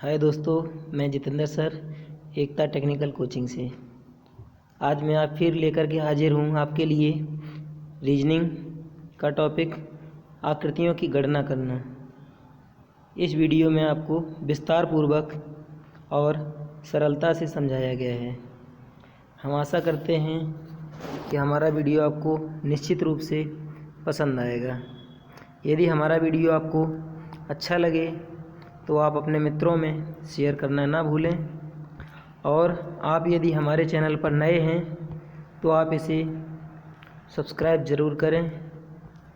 हाय दोस्तों, मैं जितेंद्र सर एकता technical coaching से। आज मैं आप फिर लेकर के हाजिर हूँ आपके लिए रीजनिंग का टॉपिक आकृतियों की गणना करना। इस वीडियो में आपको विस्तार पूर्वक और सरलता से समझाया गया है। हम आशा करते हैं कि हमारा वीडियो आपको निश्चित रूप से पसंद आएगा। यदि हमारा वीडियो आपको अच्छा लगे तो आप अपने मित्रों में शेयर करना ना भूलें, और आप यदि हमारे चैनल पर नए हैं तो आप इसे सब्सक्राइब ज़रूर करें।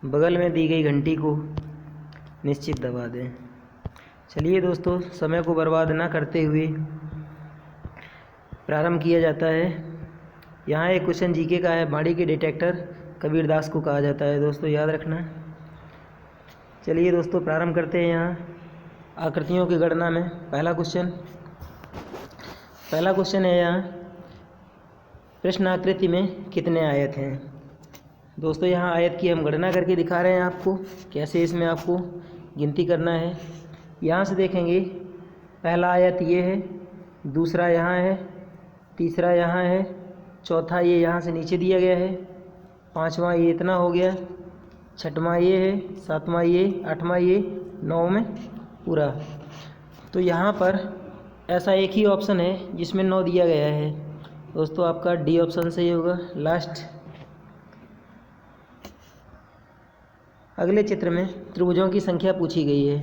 बगल में दी गई घंटी को निश्चित दबा दें। चलिए दोस्तों, समय को बर्बाद ना करते हुए प्रारंभ किया जाता है। यहाँ एक क्वेश्चन जीके का है। बाड़ी के डिटेक्टर कबीरदास को कहा जाता है। दोस्तों याद रखना। चलिए दोस्तों प्रारंभ करते हैं। यहाँ आकृतियों की गणना में पहला क्वेश्चन है। यहाँ प्रश्न आकृति में कितने आयत हैं। दोस्तों यहाँ आयत की हम गणना करके दिखा रहे हैं आपको, कैसे इसमें आपको गिनती करना है। यहाँ से देखेंगे, पहला आयत ये है, दूसरा यहाँ है, तीसरा यहाँ है, चौथा ये यहाँ से नीचे दिया गया है, पांचवा ये इतना हो गया, छठवां ये है, सातवां ये, आठवां ये, नौवें पूरा। तो यहाँ पर ऐसा एक ही ऑप्शन है जिसमें 9 दिया गया है। दोस्तों आपका डी ऑप्शन सही होगा, लास्ट। अगले चित्र में त्रिभुजों की संख्या पूछी गई है।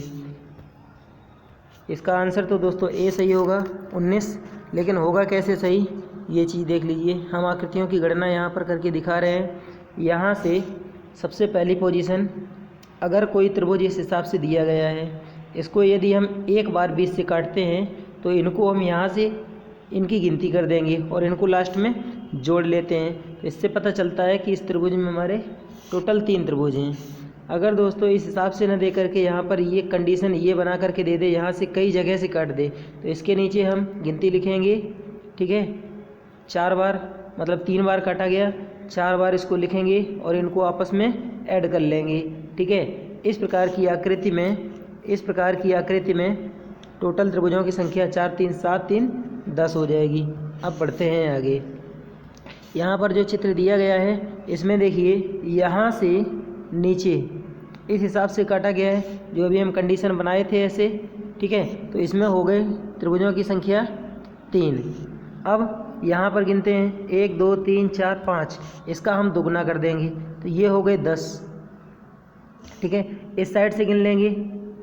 इसका आंसर तो दोस्तों ए सही होगा, 19। लेकिन होगा कैसे सही, ये चीज़ देख लीजिए। हम आकृतियों की गणना यहाँ पर करके दिखा रहे हैं। यहाँ से सबसे पहली पोजीशन, अगर कोई त्रिभुज इस हिसाब से दिया गया है, इसको यदि हम एक बार 20 से काटते हैं तो इनको हम यहाँ से इनकी गिनती कर देंगे और इनको लास्ट में जोड़ लेते हैं। तो इससे पता चलता है कि इस त्रिभुज में हमारे टोटल 3 त्रिभुज हैं। अगर दोस्तों इस हिसाब से न दे करके यहाँ पर ये कंडीशन ये बना करके दे दे, यहाँ से कई जगह से काट दे, तो इसके नीचे हम गिनती लिखेंगे। ठीक है, 4 बार, मतलब 3 बार काटा गया, 4 बार इसको लिखेंगे और इनको आपस में ऐड कर लेंगे। ठीक है, इस प्रकार की आकृति में टोटल त्रिभुजों की संख्या 4 3 7 3 10 हो जाएगी। अब बढ़ते हैं आगे। यहाँ पर जो चित्र दिया गया है इसमें देखिए, यहाँ से नीचे इस हिसाब से काटा गया है, जो अभी हम कंडीशन बनाए थे ऐसे। ठीक है, तो इसमें हो गए त्रिभुजों की संख्या 3। अब यहाँ पर गिनते हैं 1 2 3 4 5, इसका हम दोगुना कर देंगे तो ये हो गए 10। ठीक है, इस साइड से गिन लेंगे,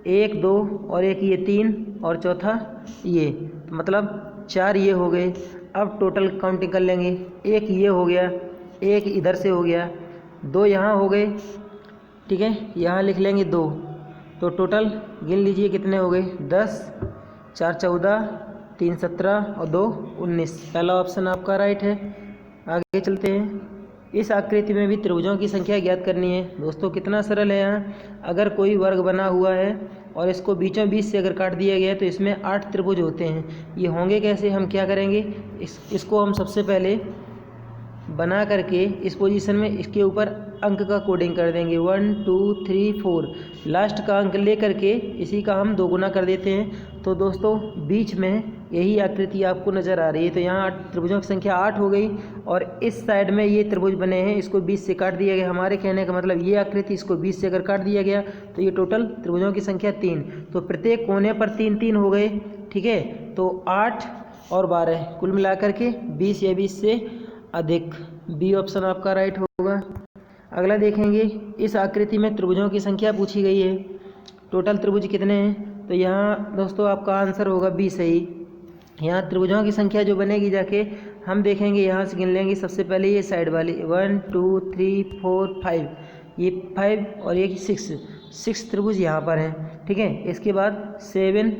1 2 और एक ये 3 और चौथा ये, मतलब 4 ये हो गए। अब टोटल काउंटिंग कर लेंगे, 1 ये हो गया, 1 इधर से हो गया, 2 यहाँ हो गए। ठीक है, यहाँ लिख लेंगे 2। तो टोटल गिन लीजिए कितने हो गए, 10 4 14 3 17 और 2 19। पहला ऑप्शन आपका राइट है। आगे चलते हैं। इस आकृति में भी त्रिभुजों की संख्या ज्ञात करनी है। दोस्तों कितना सरल है। यहाँ अगर कोई वर्ग बना हुआ है और इसको बीचों बीच से अगर काट दिया गया है तो इसमें 8 त्रिभुज होते हैं। ये होंगे कैसे, हम क्या करेंगे, इसको हम सबसे पहले बना करके इस पोजीशन में इसके ऊपर अंक का कोडिंग कर देंगे, 1 2 3 4। लास्ट का अंक ले करके इसी का हम दोगुना कर देते हैं। तो दोस्तों बीच में यही आकृति आपको नज़र आ रही है। तो यहाँ त्रिभुजों की संख्या 8 हो गई, और इस साइड में ये त्रिभुज बने हैं, इसको 20 से काट दिया गया। हमारे कहने का मतलब ये आकृति, इसको 20 से अगर काट दिया गया तो ये टोटल त्रिभुजों की संख्या 3। तो प्रत्येक कोने पर 3 3 हो गए। ठीक है, तो 8 और 12 कुल मिलाकर के 20 या 20 से अधिक। बी ऑप्शन आपका राइट होगा। अगला देखेंगे, इस आकृति में त्रिभुजों की संख्या पूछी गई है। टोटल त्रिभुज कितने हैं, तो यहाँ दोस्तों आपका आंसर होगा बी सही। यहाँ त्रिभुजों की संख्या जो बनेगी जाके हम देखेंगे, यहाँ से गिन लेंगे। सबसे पहले ये साइड वाली 1 2 3 4 5, ये 5 और ये 6 त्रिभुज यहाँ पर हैं। ठीक है, इसके बाद 7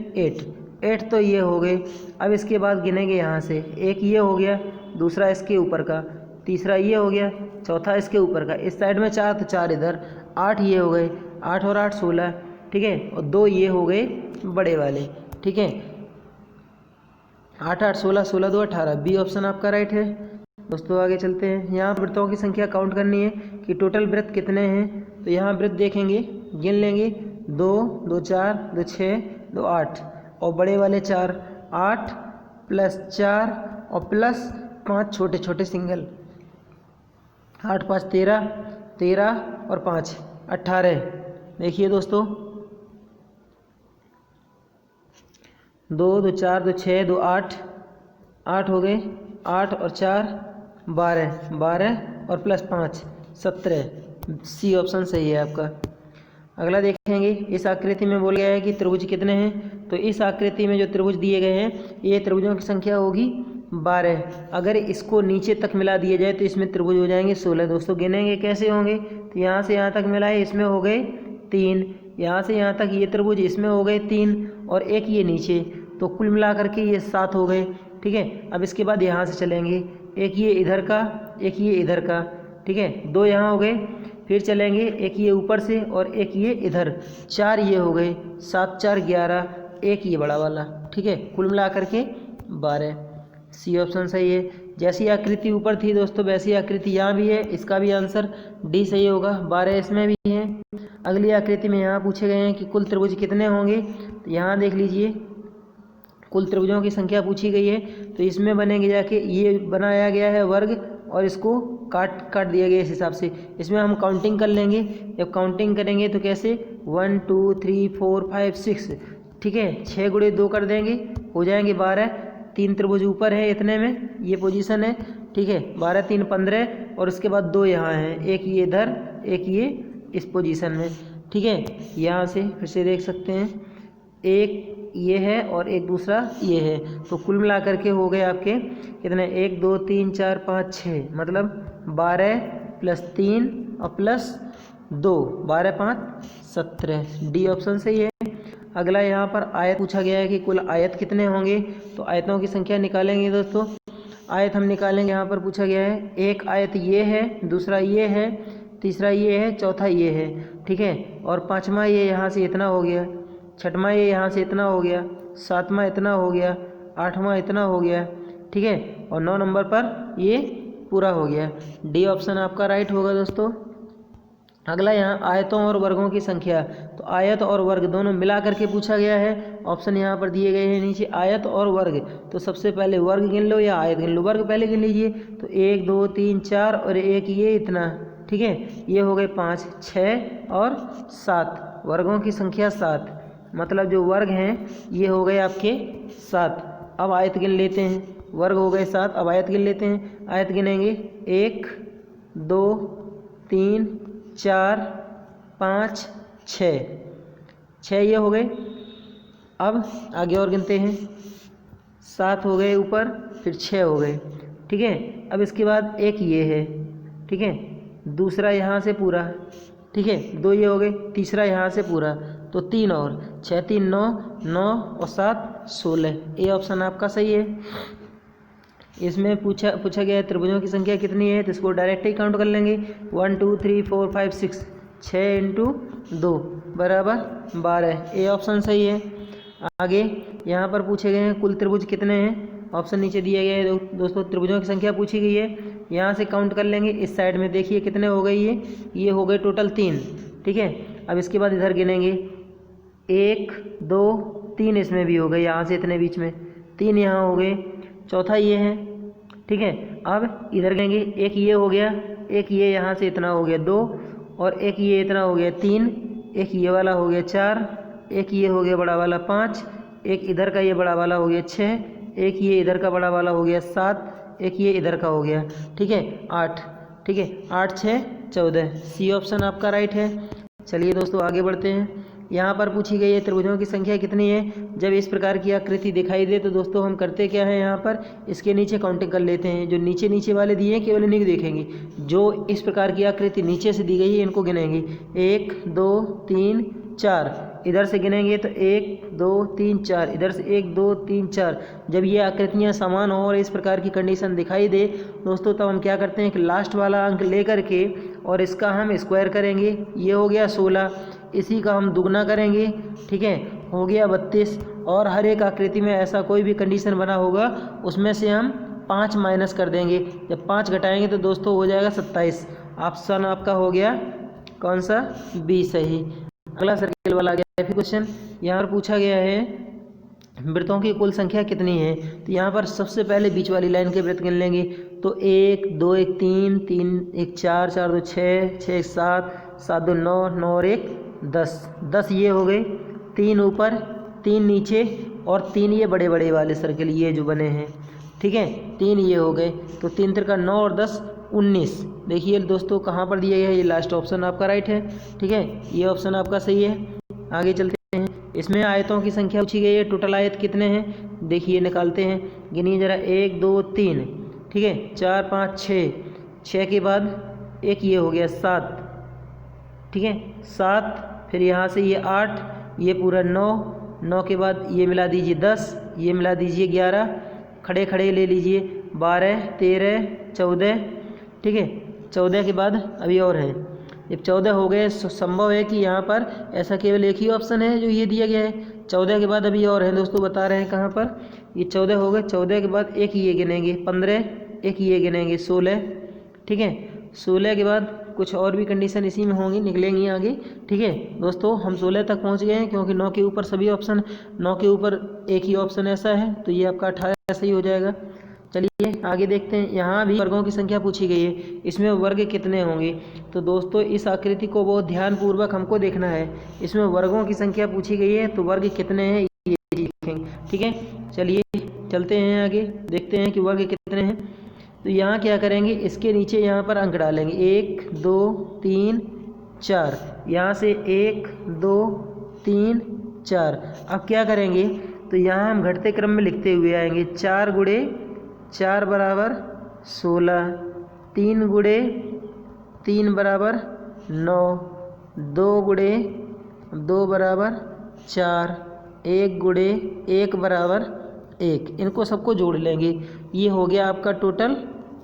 8 तो ये हो गए। अब इसके बाद गिनेंगे, यहाँ से एक ये हो गया, दूसरा इसके ऊपर का, तीसरा ये हो गया, चौथा इसके ऊपर का। इस साइड में 4 तो 4 इधर, 8 ये हो गए, 8 और 8 16। ठीक है, और 2 ये हो गए बड़े वाले। ठीक है, 8 8 16 16 2 18। बी ऑप्शन आपका राइट है। दोस्तों आगे चलते हैं। यहाँ वृत्तों की संख्या काउंट करनी है कि टोटल वृत्त कितने हैं। तो यहाँ वृत्त देखेंगे, गिन लेंगे, 2 2 4 2 6 2 8। और बड़े वाले 4, 8 प्लस 4 और प्लस 5 छोटे छोटे सिंगल, 8 5 13, 13 और 5 18। देखिए दोस्तों, 2 2 4 2 6 2 8, 8 हो गए, 8 और 4 12, 12 और प्लस 5 17। सी ऑप्शन सही है आपका। अगला देखेंगे, इस आकृति में बोला गया है कि त्रिभुज कितने हैं। तो इस आकृति में जो त्रिभुज दिए गए हैं ये त्रिभुजों की संख्या होगी 12। अगर इसको नीचे तक मिला दिया जाए तो इसमें त्रिभुज हो जाएंगे 16। दोस्तों गिनेंगे कैसे होंगे, तो यहाँ से यहाँ तक मिला है, इसमें हो गए 3, यहाँ से यहाँ तक ये त्रिभुज, इसमें हो गए 3 और एक ये नीचे, तो कुल मिला करके ये 7 हो गए। ठीक है, अब इसके बाद यहाँ से चलेंगे, एक ये इधर का, एक ये इधर का, ठीक है, 2 यहाँ हो गए। फिर चलेंगे, एक ये ऊपर से और एक ये इधर, 4 ये हो गए, 7 4 11, एक ये बड़ा वाला। ठीक है, कुल मिला करके 12। सी ऑप्शन सही है। जैसी आकृति ऊपर थी दोस्तों वैसी आकृति यहाँ भी है, इसका भी आंसर डी सही होगा। 12 इसमें भी है। अगली आकृति में यहाँ पूछे गए हैं कि कुल त्रिभुज कितने होंगे। तो यहाँ देख लीजिए, कुल त्रिभुजों की संख्या पूछी गई है। तो इसमें बनेंगे जाके, ये बनाया गया है वर्ग और इसको काट दिया गया इस हिसाब से। इसमें हम काउंटिंग कर लेंगे, जब काउंटिंग करेंगे तो कैसे 1 2 3 4 5 6, ठीक है, 6 गुणे 2 कर देंगे, हो जाएंगे 12। 3 त्रिभुज ऊपर है, इतने में ये पोजीशन है। ठीक है, 12 3 15 और उसके बाद 2 यहाँ हैं, एक ये इधर, एक ये इस पोजीशन में। ठीक है, यहाँ से फिर से देख सकते हैं, एक ये है और एक दूसरा ये है। तो कुल मिला करके हो गए आपके कितने, 1 2 3 4 5 6, मतलब 12 प्लस 3 और प्लस 2, 12 5 17। डी ऑप्शन सही है। अगला यहाँ पर आयत पूछा गया है कि कुल आयत कितने होंगे। तो आयतों की संख्या निकालेंगे दोस्तों। आयत हम निकालेंगे, यहाँ पर पूछा गया है, एक आयत ये है, दूसरा ये है, तीसरा ये है, चौथा ये है। ठीक है, और पाँचवा ये यहाँ से इतना हो गया, छठवां ये यहाँ से इतना हो गया, सातवां इतना हो गया, आठवां इतना हो गया। ठीक है, और 9 नंबर पर ये पूरा हो गया। डी ऑप्शन आपका राइट होगा दोस्तों। अगला यहाँ आयतों और वर्गों की संख्या। तो आयत और वर्ग दोनों मिला करके पूछा गया है। ऑप्शन यहाँ पर दिए गए हैं नीचे, आयत और वर्ग। तो सबसे पहले वर्ग गिन लो या आयत गिन लो। वर्ग पहले गिन लीजिए, तो 1 2 3 4 और एक ये इतना। ठीक है, ये हो गए 5 6 और 7, वर्गों की संख्या 7, मतलब जो वर्ग हैं ये हो गए आपके 7। अब आयत गिन लेते हैं, वर्ग हो गए 7, अब आयत गिन लेते हैं। आयत गिनेंगे, 1 2 3 4 5 6, 6 ये हो गए। अब आगे और गिनते हैं, 7 हो गए ऊपर, फिर 6 हो गए। ठीक है, अब इसके बाद एक ये है, ठीक है, दूसरा यहाँ से पूरा, ठीक है, 2 ये हो गए, तीसरा यहाँ से पूरा, तो 3 और 6 3 9, 9 और 7 16। ए ऑप्शन आपका सही है। इसमें पूछा गया है त्रिभुजों की संख्या कितनी है, तो इसको डायरेक्ट ही काउंट कर लेंगे। 1 2 3 4 5 6, 6 × 2 बराबर 12। ए ऑप्शन सही है। आगे यहाँ पर पूछे गए हैं कुल त्रिभुज कितने हैं। ऑप्शन नीचे दिया गया है दोस्तों, त्रिभुजों की संख्या पूछी गई है। यहाँ से काउंट कर लेंगे, इस साइड में देखिए कितने हो गए, ये हो गए टोटल 3। ठीक है, अब इसके बाद इधर गिनेंगे, 1 2 3 इसमें भी हो गए, यहाँ से इतने बीच में 3 यहाँ हो गए, चौथा ये है। ठीक है, अब इधर गिनेंगे, एक ये हो गया, एक ये यहाँ से इतना हो गया 2, और एक ये इतना हो गया 3, एक ये वाला हो गया 4, एक ये हो गया बड़ा वाला 5, एक इधर का ये बड़ा वाला हो गया 6, एक ये इधर का बड़ा वाला हो गया 7, एक ये इधर का हो गया, ठीक है 8। ठीक है, 8 6 14। सी ऑप्शन आपका राइट है। चलिए दोस्तों आगे बढ़ते हैं। यहाँ पर पूछी गई है त्रिभुजों की संख्या कितनी है। जब इस प्रकार की आकृति दिखाई दे तो दोस्तों हम करते क्या है, यहाँ पर इसके नीचे काउंटिंग कर लेते हैं। जो नीचे नीचे वाले दिए हैं केवल इन्हीं को देखेंगे, जो इस प्रकार की आकृति नीचे से दी गई है इनको गिनेंगे। 1 2 3 4, इधर से गिनेंगे तो 1 2 3 4, इधर से 1 2 3 4। जब ये आकृतियाँ समान हो और इस प्रकार की कंडीशन दिखाई दे दोस्तों, तब हम क्या करते हैं कि लास्ट वाला अंक ले करके और इसका हम स्क्वायर करेंगे। ये हो गया 16, इसी का हम दुगना करेंगे, ठीक है, हो गया 32। और हर एक आकृति में ऐसा कोई भी कंडीशन बना होगा उसमें से हम 5 माइनस कर देंगे। जब 5 घटाएंगे तो दोस्तों हो जाएगा 27। ऑप्शन आपका हो गया कौन सा, बी सही। अगला सर्किल वाला आ गया फिर क्वेश्चन। यहाँ पर पूछा गया है वृत्तों की कुल संख्या कितनी है। तो यहाँ पर सबसे पहले बीच वाली लाइन के वृत्त गिन लेंगे। तो 1 2 1 3 3 1 4 4 2 6 6 7 7 2 9 9 और 1 10 10 ये हो गए। 3 ऊपर 3 नीचे और 3 ये बड़े बड़े वाले सर्कल ये जो बने हैं, ठीक है, 3 ये हो गए। तो 3 त्रिका 9 और 10 19। देखिए दोस्तों कहाँ पर दिया गया है, ये लास्ट ऑप्शन आपका राइट है, ठीक है, ये ऑप्शन आपका सही है। आगे चलते हैं। इसमें आयतों की संख्या पूछी गई है। टोटल आयत कितने हैं देखिए निकालते हैं, गिनिए जरा। 1 2 3, ठीक है, 4 5 6, 6 के बाद एक ये हो गया 7, ठीक है, 7, फिर यहाँ से ये 8, ये पूरा 9, 9 के बाद ये मिला दीजिए 10, ये मिला दीजिए 11, खड़े खड़े ले लीजिए 12 13 14, ठीक है, 14 के बाद अभी और है। जब 14 हो गए संभव है कि यहाँ पर ऐसा केवल एक ही ऑप्शन है जो ये दिया गया है। 14 के बाद अभी और है दोस्तों, बता रहे हैं कहाँ पर। ये 14 हो गए, 14 के बाद एक ये गिनेंगे 15, एक ये गिनेंगे 16, ठीक है, 16 के बाद कुछ और भी कंडीशन इसी में होंगी, निकलेंगी आगे, ठीक है दोस्तों। हम 16 तक पहुँच गए हैं क्योंकि 9 के ऊपर सभी ऑप्शन, 9 के ऊपर एक ही ऑप्शन ऐसा है, तो ये आपका 18 सही हो जाएगा। चलिए आगे देखते हैं। यहाँ भी वर्गों की संख्या पूछी गई है, इसमें वर्ग कितने होंगे। तो दोस्तों इस आकृति को बहुत ध्यानपूर्वक हमको देखना है। इसमें वर्गों की संख्या पूछी गई है तो वर्ग कितने हैं ये देखेंगे, ठीक है। चलिए चलते हैं आगे, देखते हैं कि वर्ग कितने हैं। तो यहाँ क्या करेंगे, इसके नीचे यहाँ पर अंक डालेंगे 1 2 3 4, यहाँ से 1 2 3 4। अब क्या करेंगे, तो यहाँ हम घटते क्रम में लिखते हुए आएंगे। 4 गुणे 4 बराबर 16, 3 गुणे 3 बराबर 9, 2 गुणे 2 बराबर 4, 1 गुणे 1 बराबर 1। इनको सबको जोड़ लेंगे, ये हो गया आपका टोटल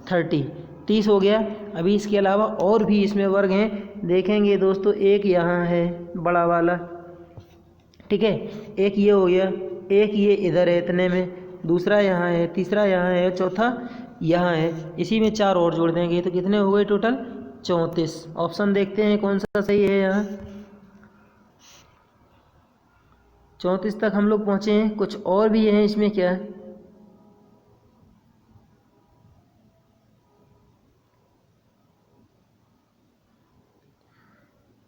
30 हो गया। अभी इसके अलावा और भी इसमें वर्ग हैं, देखेंगे दोस्तों। एक यहाँ है बड़ा वाला, ठीक है, एक ये हो गया, एक ये इधर है इतने में, दूसरा यहाँ है, तीसरा यहाँ है, चौथा यहाँ है। इसी में 4 और जोड़ देंगे तो कितने हो गए टोटल 34। ऑप्शन देखते हैं कौन सा सही है। यहाँ 34 तक हम लोग पहुँचे हैं, कुछ और भी हैं इसमें क्या,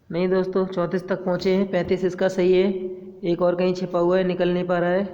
नहीं दोस्तों 34 तक पहुँचे हैं। 35 इसका सही है, एक और कहीं छिपा हुआ है निकल नहीं पा रहा है।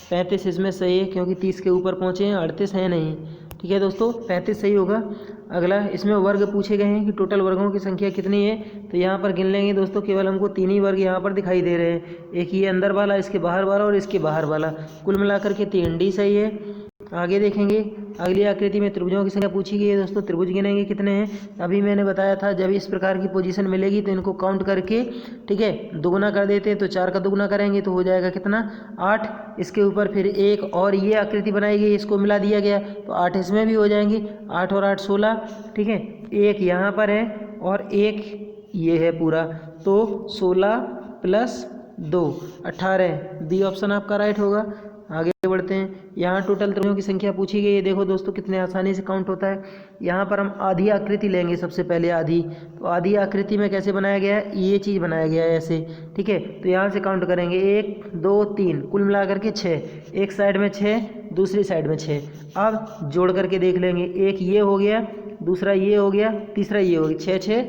35 इसमें सही है क्योंकि 30 के ऊपर पहुँचे हैं, 38 है नहीं, ठीक है दोस्तों, 35 सही होगा। अगला इसमें वर्ग पूछे गए हैं कि टोटल वर्गों की संख्या कितनी है। तो यहाँ पर गिन लेंगे दोस्तों, केवल हमको 3 ही वर्ग यहाँ पर दिखाई दे रहे हैं, एक ये अंदर वाला, इसके बाहर वाला और इसके बाहर वाला, कुल मिलाकर के 3 डी सही है। आगे देखेंगे, अगली आकृति में त्रिभुजों की संख्या पूछी गई है दोस्तों। त्रिभुज गिनेंगे कितने हैं। अभी मैंने बताया था जब इस प्रकार की पोजीशन मिलेगी तो इनको काउंट करके, ठीक है, दुगुना कर देते हैं। तो 4 का दुगुना करेंगे तो हो जाएगा कितना 8। इसके ऊपर फिर एक और ये आकृति बनाई गई, इसको मिला दिया गया तो 8 इसमें भी हो जाएंगे। 8 और 8 16, ठीक है, एक यहाँ पर है और एक ये है पूरा, तो 16 प्लस 2 18। बी ऑप्शन आपका राइट होगा। आगे बढ़ते हैं। यहाँ टोटल त्रिभुजों की संख्या पूछी गई है। देखो दोस्तों कितने आसानी से काउंट होता है। यहाँ पर हम आधी आकृति लेंगे, सबसे पहले आधी। तो आधी आकृति में कैसे बनाया गया है, ये चीज़ बनाया गया है ऐसे, ठीक है। तो यहाँ से काउंट करेंगे 1 2 3, कुल मिला करके 6। एक साइड में 6, दूसरी साइड में 6। अब जोड़ करके देख लेंगे, एक ये हो गया, दूसरा ये हो गया, तीसरा ये हो गया, 6 6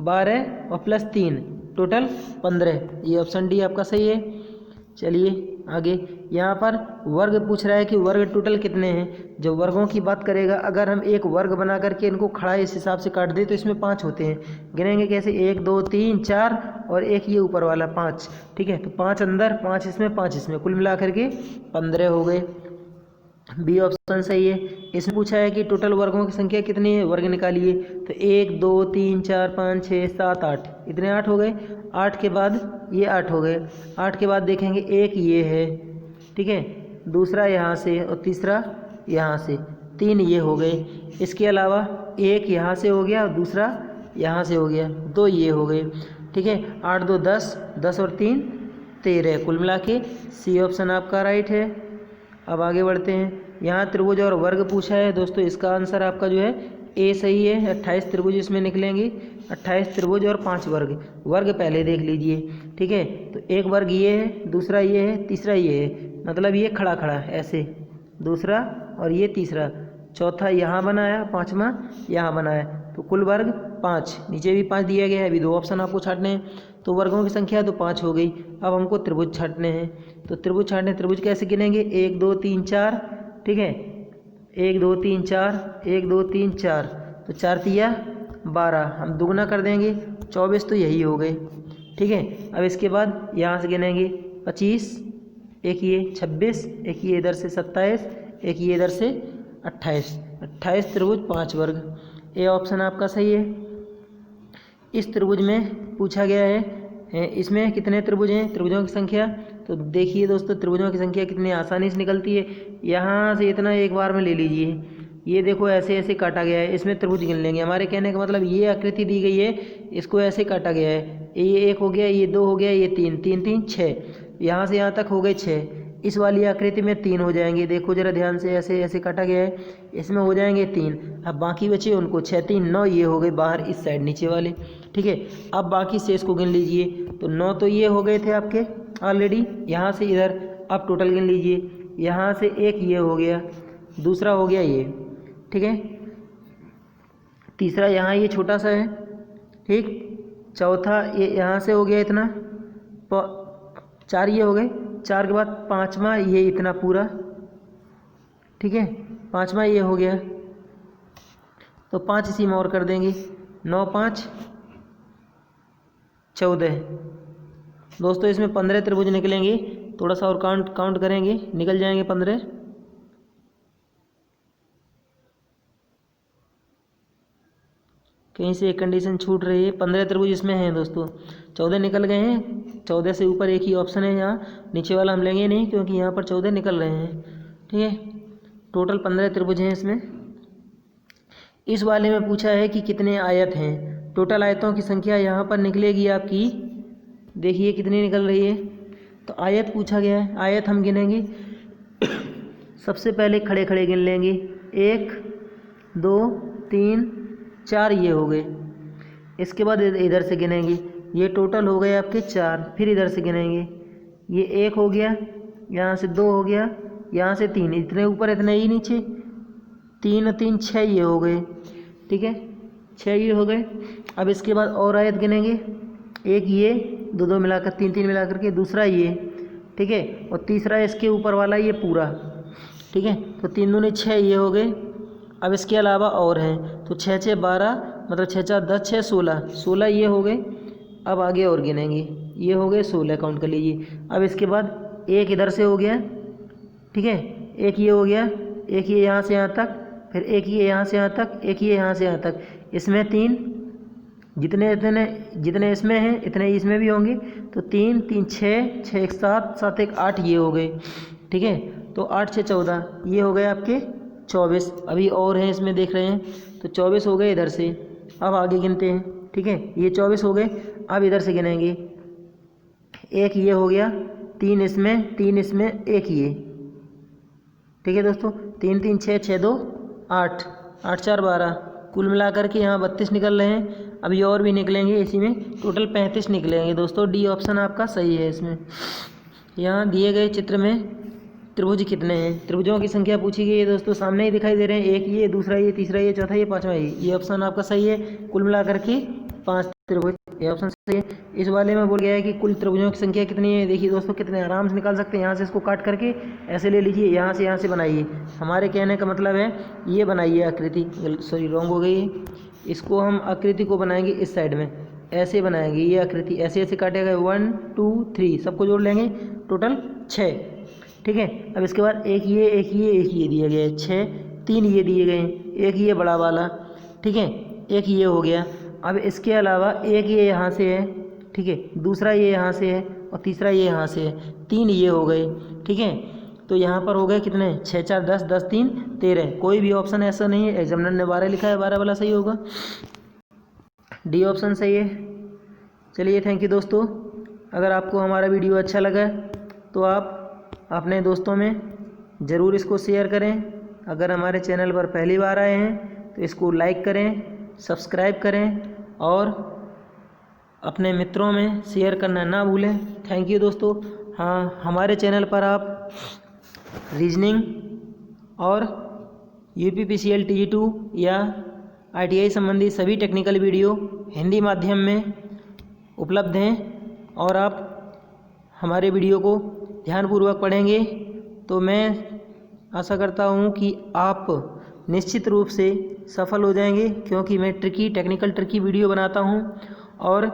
12 और प्लस 3 टोटल 15। ये ऑप्शन डी आपका सही है। चलिए आगे, यहाँ पर वर्ग पूछ रहा है कि वर्ग टोटल कितने हैं। जब वर्गों की बात करेगा, अगर हम एक वर्ग बना करके इनको खड़ा इस हिसाब से काट दें तो इसमें 5 होते हैं। गिनेंगे कैसे, 1 2 3 4 और एक ये ऊपर वाला 5, ठीक है। तो 5 अंदर, 5 इसमें, 5 इसमें, कुल मिला करके 15 हो गए। बी ऑप्शन सही है। इसमें पूछा है कि टोटल वर्गों की संख्या कितनी है, वर्ग निकालिए। तो 1 2 3 4 5 6 7 8, इतने 8 हो गए। 8 के बाद ये 8 हो गए। 8 के बाद देखेंगे एक ये है, ठीक है, दूसरा यहाँ से और तीसरा यहाँ से, 3 ये हो गए। इसके अलावा एक यहाँ से हो गया और दूसरा यहाँ से हो गया, 2 ये हो गए, ठीक है। 8 2 10, 10 और 3 13, कुल मिला के सी ऑप्शन आपका राइट है। अब आगे बढ़ते हैं। यहाँ त्रिभुज और वर्ग पूछा है दोस्तों, इसका आंसर आपका जो है ए सही है। 28 त्रिभुज इसमें निकलेंगे, 28 त्रिभुज और 5 वर्ग। वर्ग पहले देख लीजिए, ठीक है। तो एक वर्ग ये है, दूसरा ये है, तीसरा ये है, मतलब ये खड़ा खड़ा ऐसे, दूसरा और ये तीसरा, चौथा यहाँ बनाया, पाँचवा यहाँ बनाया, तो कुल वर्ग 5। नीचे भी 5 दिया गया है। अभी 2 ऑप्शन आपको छाटने हैं, तो वर्गों की संख्या तो 5 हो गई। अब हमको त्रिभुज छाटने हैं, तो त्रिभुज छाटने, त्रिभुज कैसे गिनेंगे? 1 2 3 4, ठीक है। 1 2 3 4, 1 2 3 4, तो 4 तिया 12, हम दुगना कर देंगे 24, तो यही हो गए, ठीक है। अब इसके बाद यहाँ से गिनेंगे 25, एक ये 26, एक ये इधर से 27, एक ये इधर से 28। 28 त्रिभुज 5 वर्ग, ए ऑप्शन आपका सही है। इस त्रिभुज में पूछा गया है इसमें कितने त्रिभुज हैं, त्रिभुजों की संख्या। तो देखिए दोस्तों, त्रिभुजों की संख्या कितनी आसानी से निकलती है। यहाँ से इतना एक बार में ले लीजिए, ये देखो ऐसे ऐसे काटा गया है, इसमें त्रिभुज गिन लेंगे। हमारे कहने का मतलब ये आकृति दी गई है, इसको ऐसे काटा गया है। ये 1 हो गया, ये 2 हो गया, ये 3 3 3 6, यहाँ से यहाँ तक हो गए 6। इस वाली आकृति में 3 हो जाएंगे, देखो जरा ध्यान से, ऐसे ऐसे काटा गया है, इसमें हो जाएंगे 3। अब बाकी बचे उनको 6 3 9, ये हो गए बाहर इस साइड नीचे वाले, ठीक है। अब बाकी शेष को गिन लीजिए, तो 9 तो ये हो गए थे आपके ऑलरेडी, यहाँ से इधर। अब टोटल गिन लीजिए, यहाँ से एक ये हो गया, दूसरा हो गया ये, ठीक है, तीसरा यहाँ ये छोटा सा है, ठीक, चौथा ये यहाँ से हो गया इतना, 4 ये हो गए, 4 के बाद 5वां ये इतना पूरा, ठीक है, 5वां ये हो गया, तो 5 इसी में और कर देंगे, 9 5 14। दोस्तों इसमें 15 त्रिभुज निकलेंगे, थोड़ा सा और काउंट करेंगे, निकल जाएंगे 15। कहीं से एक कंडीशन छूट रही है, 15 त्रिभुज इसमें हैं दोस्तों, 14 निकल गए हैं। 14 से ऊपर एक ही ऑप्शन है, यहाँ नीचे वाला हम लेंगे नहीं, क्योंकि यहाँ पर 14 निकल रहे हैं, ठीक है। टोटल 15 त्रिभुज हैं इसमें। इस वाले में पूछा है कि कितने आयत हैं। टोटल आयतों की संख्या यहाँ पर निकलेगी आपकी, देखिए कितनी निकल रही है। तो आयत पूछा गया है, आयत हम गिनेंगे। सबसे पहले खड़े खड़े गिन लेंगे, 1 2 3 4 ये हो गए। इसके बाद इधर से गिनेंगे, ये टोटल हो गए आपके 4। फिर इधर से गिनेंगे, ये 1 हो गया, यहाँ से 2 हो गया, यहाँ से 3, इतने ऊपर इतने ही नीचे, 3 3 6 ये हो गए, ठीक है, 6 ये हो गए। अब इसके बाद और आयत गिनेंगे, एक ये, 2 2 मिलाकर 3 3 मिलाकर के, दूसरा ये, ठीक है, और तीसरा इसके ऊपर वाला ये पूरा, ठीक है। तो 3 दूनी 6 ये हो गए। अब इसके अलावा और हैं, तो 6 6 12, मतलब 6 4 10 6 16, 16 ये हो गए। अब आगे और गिनेंगे, ये हो गए 16, काउंट कर लीजिए। अब इसके बाद एक इधर से हो गया, ठीक है, एक ये हो गया, एक ये यहाँ से यहाँ तक, फिर एक ये यहाँ से यहाँ तक, एक ये यहाँ से यहाँ तक, इसमें 3, जितने इसमें हैं इतने इसमें भी होंगे, तो 3 3 6 6 1 7 7 1 8 ये हो गए, ठीक है। तो 8 6 14 ये हो गए आपके 24। अभी और हैं इसमें देख रहे हैं, तो 24 हो गए इधर से। अब आगे गिनते हैं, ठीक है, ये 24 हो गए। अब इधर से गिनेंगे, एक ये हो गया, 3 इसमें 3 इसमें, एक ये, ठीक है दोस्तों। 3 3 6 6 2 8 8 4 12, कुल मिलाकर के यहाँ 32 निकल रहे हैं। अभी और भी निकलेंगे, इसी में टोटल 35 निकलेंगे दोस्तों। डी ऑप्शन आपका सही है। इसमें यहाँ दिए गए चित्र में त्रिभुज कितने हैं, त्रिभुजों की संख्या पूछी गई है दोस्तों, सामने ही दिखाई दे रहे हैं, एक ये, दूसरा ये, तीसरा ये, चौथा ये, पांचवा ये ऑप्शन आपका सही है। कुल मिलाकर के 5 त्रिभुज, ये ऑप्शन सही है। इस वाले में बोल गया है कि कुल त्रिभुजों की संख्या कितनी है। देखिए दोस्तों कितने आराम से निकाल सकते हैं, यहाँ से इसको काट करके ऐसे ले लीजिए, यहाँ से बनाइए। हमारे कहने का मतलब है ये बनाइए आकृति, सॉरी रॉन्ग हो गई है। इसको हम आकृति को बनाएंगे इस साइड में, ऐसे बनाएंगे ये आकृति, ऐसे ऐसे काटेगा, 1 2 3 सबको जोड़ लेंगे, टोटल 6, ठीक है। अब इसके बाद एक ये दिया गया है, 6 3 ये दिए गए हैं, एक ये बड़ा वाला, ठीक है, एक ये हो गया। अब इसके अलावा एक ये यहाँ से है, ठीक है, दूसरा ये यहाँ से है, और तीसरा ये यहाँ से है, 3 ये हो गए, ठीक है। तो यहाँ पर हो गए कितने, 6 4 10 10 3 13। कोई भी ऑप्शन ऐसा नहीं है, एग्जामिनर ने 12 लिखा है, 12 वाला सही होगा, डी ऑप्शन सही है। चलिए थैंक यू दोस्तों। अगर आपको हमारा वीडियो अच्छा लगा तो आप अपने दोस्तों में ज़रूर इसको शेयर करें। अगर हमारे चैनल पर पहली बार आए हैं तो इसको लाइक करें, सब्सक्राइब करें और अपने मित्रों में शेयर करना ना भूलें। थैंक यू दोस्तों। हाँ, हमारे चैनल पर आप रीजनिंग और UPPCL TG2 या ITI संबंधी सभी टेक्निकल वीडियो हिंदी माध्यम में उपलब्ध हैं और आप हमारे वीडियो को ध्यानपूर्वक पढ़ेंगे तो मैं आशा करता हूँ कि आप निश्चित रूप से सफल हो जाएंगे, क्योंकि मैं टेक्निकल ट्रिकी वीडियो बनाता हूँ। और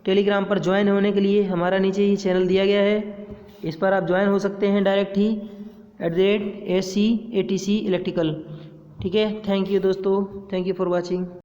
टेलीग्राम पर ज्वाइन होने के लिए हमारा नीचे ही चैनल दिया गया है, इस पर आप ज्वाइन हो सकते हैं डायरेक्ट ही @SCATC इलेक्ट्रिकल। ठीक है, थैंक यू दोस्तों, थैंक यू फॉर वॉचिंग।